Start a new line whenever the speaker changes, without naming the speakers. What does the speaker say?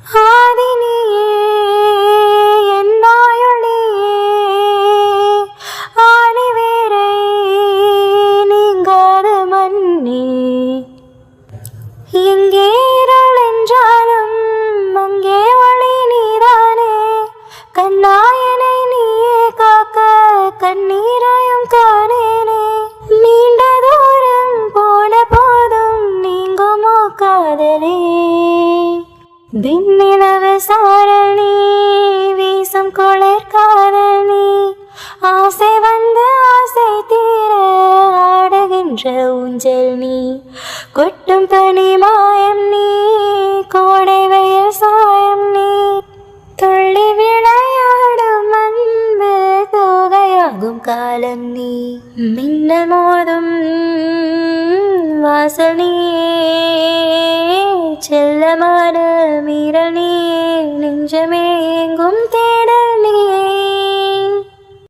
ஆதினியே என்னாயொளியே ஆணிவேரை நீங்காத மண்ணே எங்கே இருள் என்றாலும் அங்கே ஒளி நீதானே கண்ணாயனை நீயே காக்க கண்ணீரையும் காணேனே நீண்ட தூரம் போன போதும் நீங்குமோ காதலே விண்ணிலவு சாரல் நீ வீசும் குளிர் காதல் நீ ஆசை வந்து ஆசை தீர ஆடுகின்ற ஊஞ்சல் நீ கொட்டும் பனி மாயம் நீ கோடை வெயில் சாயம் நீ துள்ளி விளையாடும் அன்பு தோகையாகும் காலம் நீ மின்னல் மோதும் வாசல் நீயே செல்லமான மீறல் நீயே நெஞ்சமே எங்கும்